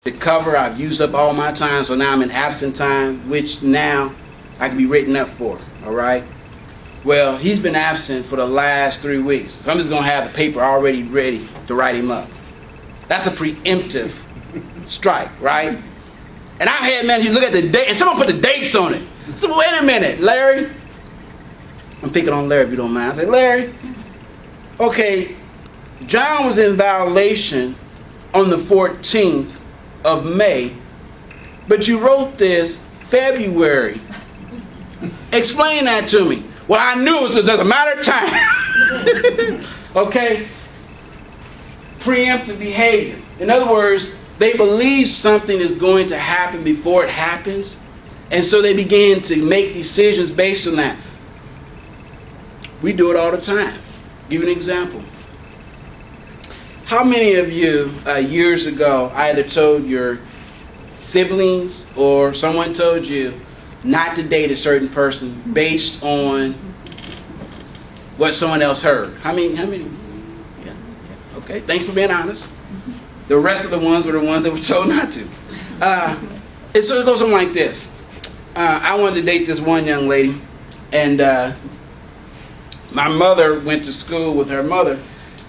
The cover, I've used up all my time, so now I'm in absent time, which now I can be written up for, all right? Well, he's been absent for the last 3 weeks, so I'm just going to have the paper already ready to write him up. That's a preemptive strike, right? And I've had managers look at the date, and someone put the dates on it. So, wait a minute, Larry. I'm picking on Larry if you don't mind. I say, Larry, okay, John was in violation on the 14th of May, but you wrote this February. Explain that to me. Well, I knew it was just a matter of time. Okay? Preemptive behavior. In other words, they believe something is going to happen before it happens, and so they begin to make decisions based on that. We do it all the time. Give you an example. How many of you years ago either told your siblings or someone told you not to date a certain person based on what someone else heard? How many? Yeah. Okay, thanks for being honest. The rest of the ones were the ones that were told not to. And so it goes on like this. I wanted to date this one young lady, and my mother went to school with her mother,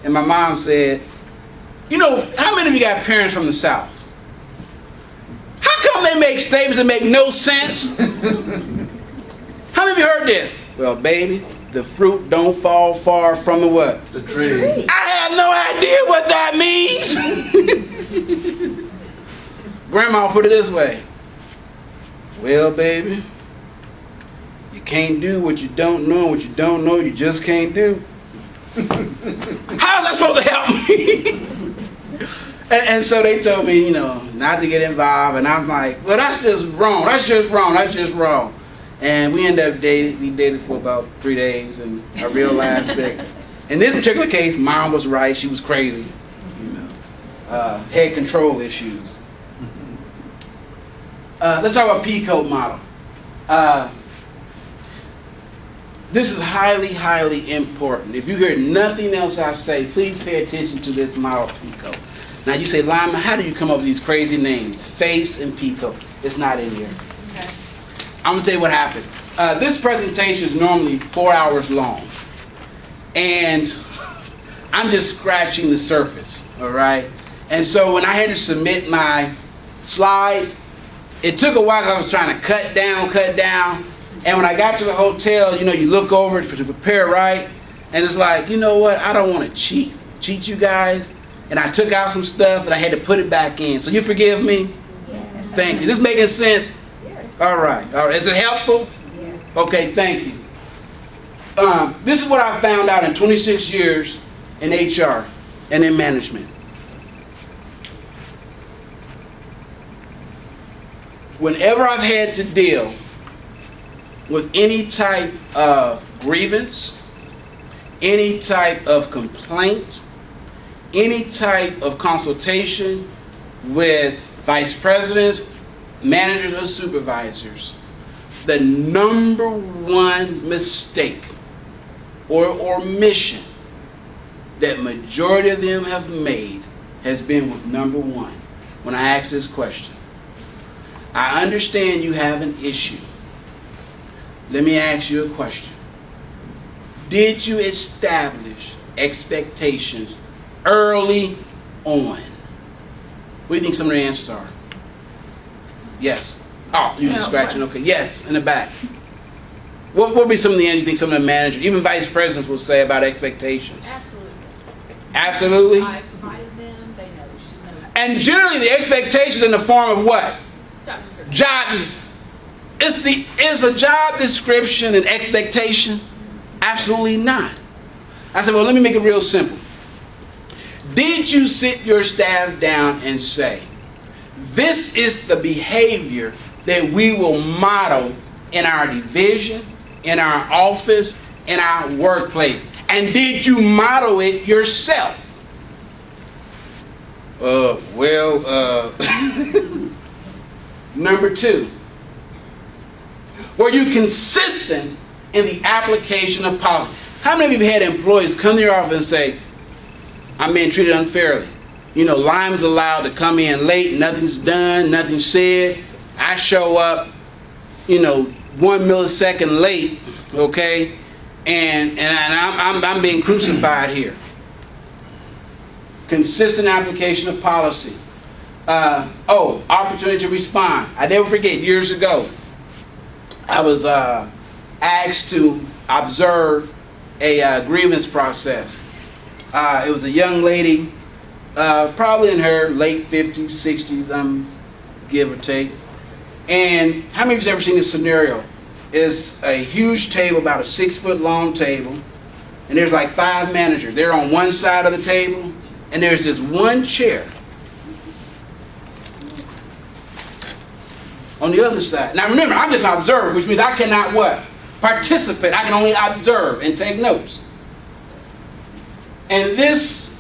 and my mom said, you know, how many of you got parents from the South? How come they make statements that make no sense? How many of you heard this? Well, baby, the fruit don't fall far from the what? The tree. I have no idea what that means. Grandma put it this way. Well, baby, you can't do what you don't know. What you don't know, you just can't do. How is that supposed to help me? And so they told me, you know, not to get involved. And I'm like, well, that's just wrong. That's just wrong. That's just wrong. And we ended up dating. We dated for about 3 days, and I realized that in this particular case, Mom was right. She was crazy. You know, head control issues. Let's talk about PEOD Model. This is highly, highly important. If you hear nothing else I say, please pay attention to this model PEOD. Now you say, Lyman, how do you come up with these crazy names? FACE and PEOD. It's not in here. Okay. I'm going to tell you what happened. This presentation is normally 4 hours long. And I'm just scratching the surface, all right? And so when I had to submit my slides, it took a while because I was trying to cut down. And when I got to the hotel, you know, you look over to prepare, right? And it's like, you know what? I don't want to cheat you guys. And I took out some stuff and I had to put it back in. So you forgive me? Yes. Thank you. This making sense? Yes. All right. Is it helpful? Yes. Okay, thank you. This is what I found out in 26 years in HR and in management. Whenever I've had to deal with any type of grievance, any type of complaint, any type of consultation with vice presidents, managers, or supervisors, the number one mistake or mission that majority of them have made has been with number one. When I ask this question, I understand you have an issue. Let me ask you a question. Did you establish expectations early on? What do you think some of the answers are? Yes. Oh, you're just scratching. Okay. Yes, in the back. What would be some of the answers you think some of the managers, even vice presidents, will say about expectations? Absolutely. Absolutely? I provided them. They know. She knows. And generally the expectations in the form of what? Job description. Is a job description an expectation? Absolutely not. I said, well, let me make it real simple. Did you sit your staff down and say, this is the behavior that we will model in our division, in our office, in our workplace? And did you model it yourself? Number two, were you consistent in the application of policy? How many of you have had employees come to your office and say, I'm being treated unfairly? Lyme's allowed to come in late, nothing's done, nothing's said. I show up, 1 millisecond late, okay, and I'm being crucified here. Consistent application of policy. Opportunity to respond. I never forget, years ago, I was asked to observe a grievance process. It was a young lady, probably in her late 50s, 60s, give or take. And how many of you have ever seen this scenario? It's a huge table, about a 6-foot long table, and there's like 5 managers. They're on one side of the table, and there's this one chair on the other side. Now remember, I'm just an observer, which means I cannot what? Participate. I can only observe and take notes. And this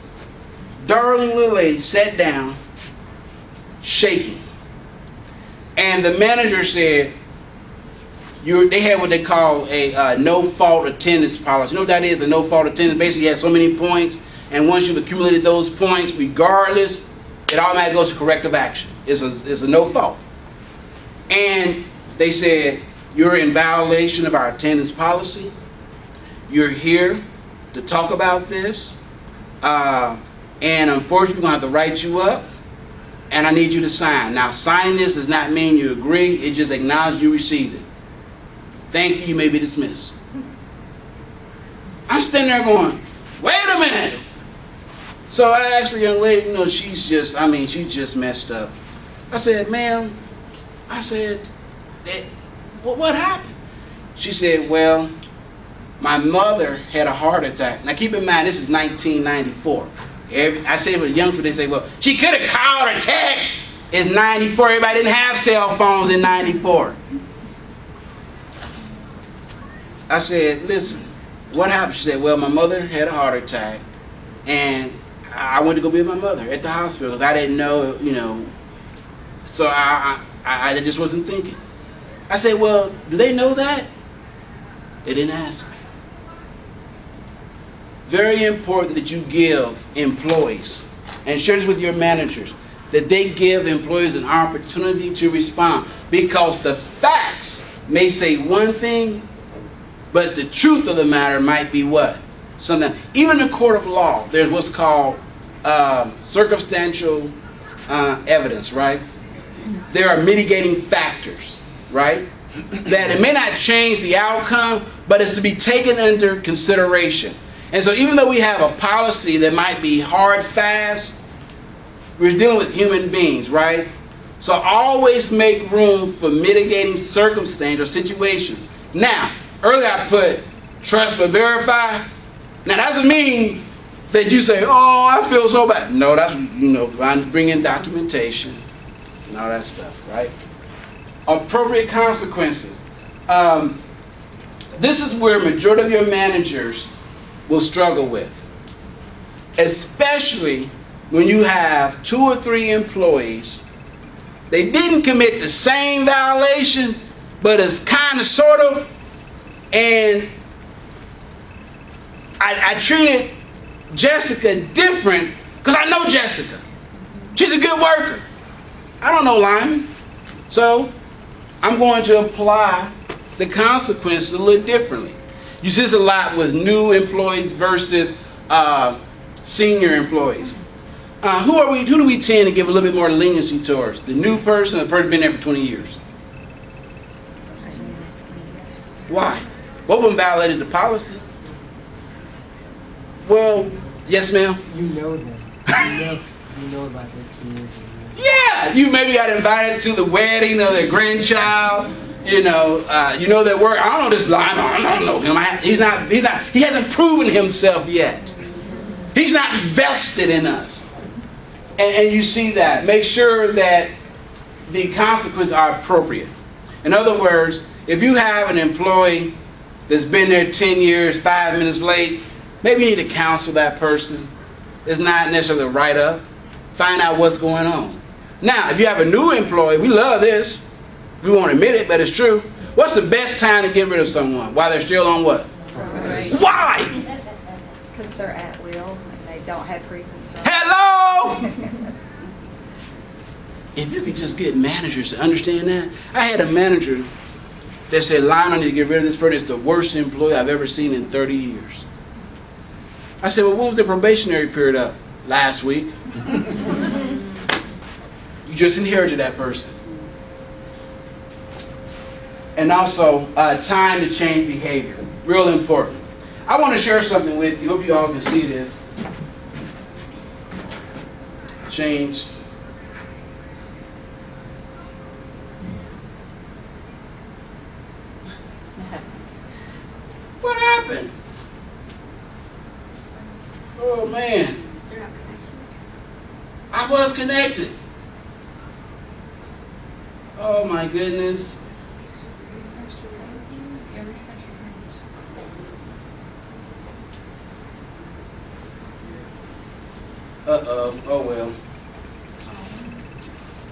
darling little lady sat down, shaking. And the manager said, they had what they call a no-fault attendance policy. You know what that is, a no-fault attendance? Basically, you have so many points, and once you've accumulated those points, regardless, it automatically goes to corrective action. It's a no-fault. And they said, you're in violation of our attendance policy. You're here to talk about this. And unfortunately, we're going to have to write you up. And I need you to sign. Now, signing this does not mean you agree. It just acknowledges you received it. Thank you. You may be dismissed. I'm standing there going, wait a minute. So I asked the young lady, she's just messed up. I said, ma'am, what happened? She said, well, my mother had a heart attack. Now keep in mind, this is 1994. I say with young people, they say, well, she could have called or text. It's 94. Everybody didn't have cell phones in 94. I said, listen, what happened? She said, well, my mother had a heart attack, and I went to go be with my mother at the hospital because I didn't know, so I just wasn't thinking. I said, well, do they know that? They didn't ask me. Very important that you give employees, and share this with your managers, that they give employees an opportunity to respond, because the facts may say one thing, but the truth of the matter might be what? Something. Even in the court of law, there's what's called circumstantial evidence, right? There are mitigating factors, right? That it may not change the outcome, but it's to be taken under consideration. And so even though we have a policy that might be hard, fast, we're dealing with human beings, right? So always make room for mitigating circumstance or situation. Now, earlier I put trust but verify. Now that doesn't mean that you say, oh, I feel so bad. No, that's, I'm bringing documentation and all that stuff, right? Appropriate consequences. This is where majority of your managers will struggle with, especially when you have 2 or 3 employees. They didn't commit the same violation, but it's kind of sort of, and I treated Jessica different because I know Jessica. She's a good worker. I don't know Lyman, so I'm going to apply the consequences a little differently. You see this a lot with new employees versus senior employees. Who do we tend to give a little bit more leniency towards? The new person or the person been there for 20 years? Why? Both of them violated the policy. Well, yes, ma'am? You know them. You know about their kids. Yeah, you maybe got invited to the wedding of their grandchild. You know their work. I don't know this line. I don't know him. He hasn't proven himself yet. He's not vested in us. And you see that. Make sure that the consequences are appropriate. In other words, if you have an employee that's been there 10 years, 5 minutes late, maybe you need to counsel that person. It's not necessarily a write-up. Find out what's going on. Now, if you have a new employee, we love this. We won't admit it, but it's true. What's the best time to get rid of someone? While they're still on what? Right. Why? Because they're at will and they don't have grievances. Hello! Hello? If you could just get managers to understand that. I had a manager that said, Lionel, I need to get rid of this person. It's the worst employee I've ever seen in 30 years. I said, well, when was the probationary period up? Last week. You just inherited that person. And also, time to change behavior. Real important. I want to share something with you. Hope you all can see this. Change. What happened? Oh man. I was connected. Oh my goodness. Uh-oh. Oh well.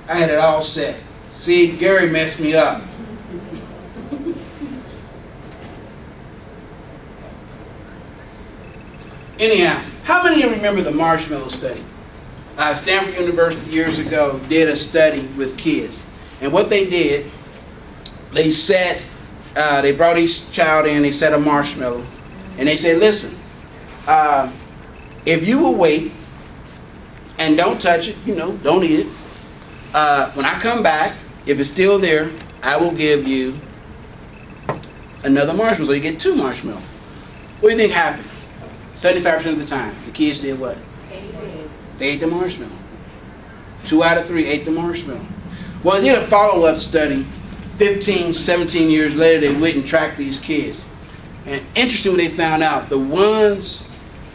I had it all set. See, Gary messed me up. Anyhow, how many of you remember the Marshmallow Study? Stanford University years ago did a study with kids. And what they did, they brought each child in, they set a marshmallow, and they said, listen, if you will wait and don't touch it, don't eat it, when I come back, if it's still there, I will give you another marshmallow. So you get 2 marshmallows. What do you think happened? 75% of the time, the kids did what? They ate the marshmallow. 2 out of 3 ate the marshmallow. Well, they did a follow-up study. 15, 17 years later, they went and tracked these kids. And interesting what they found out. The ones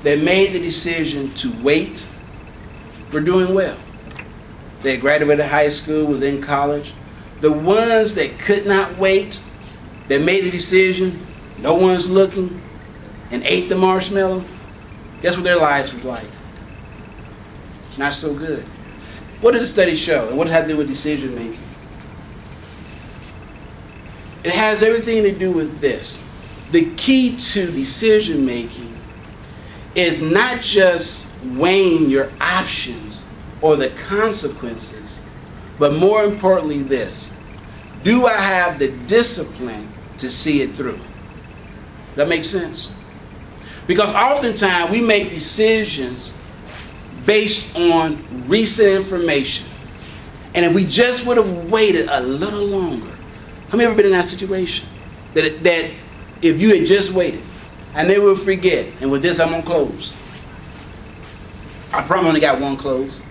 that made the decision to wait were doing well. They graduated high school, was in college. The ones that could not wait, that made the decision, no one's looking, and ate the marshmallow, guess what their lives was like? Not so good. What did the study show? And what did it have to do with decision making? It has everything to do with this. The key to decision making is not just weighing your options or the consequences, but more importantly this. Do I have the discipline to see it through? That makes sense? Because oftentimes we make decisions based on recent information. And if we just would have waited a little longer, how many ever been in that situation? That if you had just waited, I never will forget, and with this I'm going to close. I probably only got one close.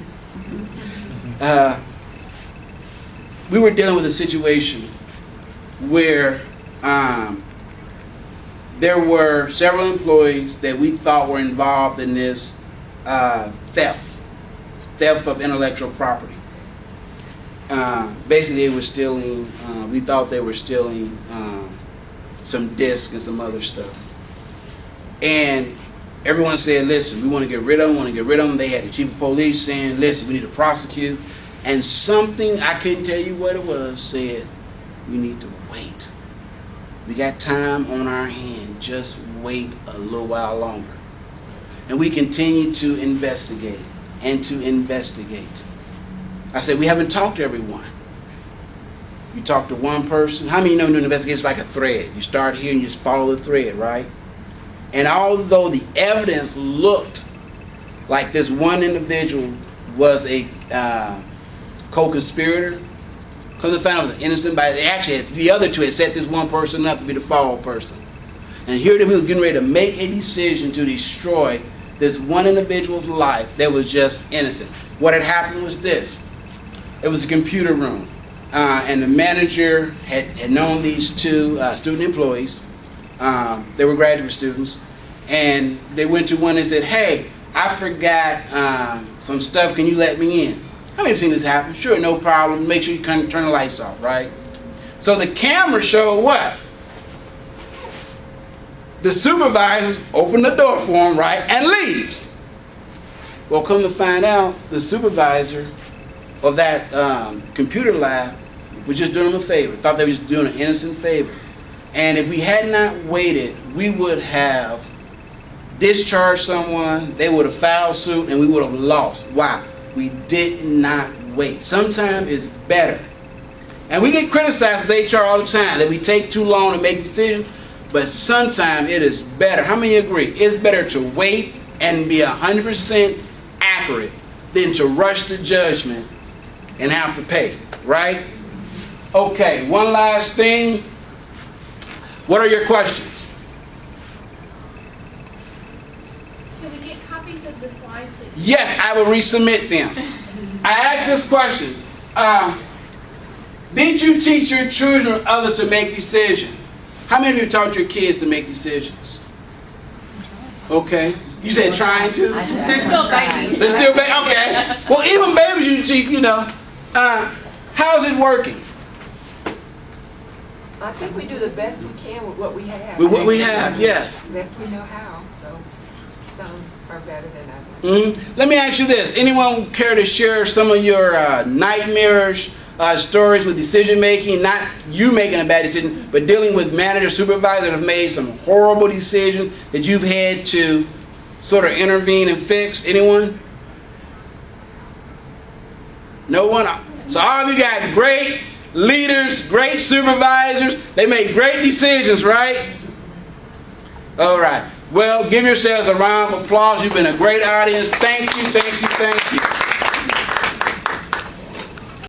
We were dealing with a situation where there were several employees that we thought were involved in this theft of intellectual property. Basically, they were stealing, we thought they were stealing some discs and some other stuff. And everyone said, listen, we want to get rid of them, They had the chief of police saying, listen, we need to prosecute. And something, I couldn't tell you what it was, said, we need to wait. We got time on our hand, just wait a little while longer. And we continue to investigate and to investigate. I said, we haven't talked to everyone. You talk to one person. How many know doing an investigation is like a thread? You start here and you just follow the thread, right? And although the evidence looked like this one individual was a co-conspirator, come to find out it was an innocent body. Actually, the other two had set this one person up to be the fall person. And here they was getting ready to make a decision to destroy this one individual's life that was just innocent. What had happened was this. It was a computer room. And the manager had known these 2 student employees. They were graduate students. And they went to one and said, hey, I forgot some stuff. Can you let me in? How many have seen this happen? Sure, no problem. Make sure you turn the lights off, right? So the camera showed what? The supervisors open the door for him, right, and leaves. Well, come to find out, the supervisor of that computer lab was just doing him a favor. Thought they were just doing an innocent favor. And if we had not waited, we would have discharged someone, they would have filed suit, and we would have lost. Why? We did not wait. Sometimes it's better. And we get criticized as HR all the time that we take too long to make decisions, but sometimes it is better. How many agree? It's better to wait and be 100% accurate than to rush to judgment and have to pay, right? Okay, one last thing. What are your questions? Can we get copies of the slides? Yes, I will resubmit them. I asked this question. Did you teach your children or others to make decisions? How many of you taught your kids to make decisions? Okay. You said trying to? They're still babies. They're still babies? Okay. Well, even babies you teach, you know. How's it working? I think we do the best we can with what we have. With what we have, yes. Best we know how, so some are better than others. Let me ask you this. Anyone care to share some of your nightmarish stories with decision making? Not you making a bad decision, but dealing with managers, supervisors that have made some horrible decisions that you've had to sort of intervene and fix. Anyone? No one? So all of you got great leaders, great supervisors. They make great decisions, right? All right. Well, give yourselves a round of applause. You've been a great audience. Thank you, thank you, thank you.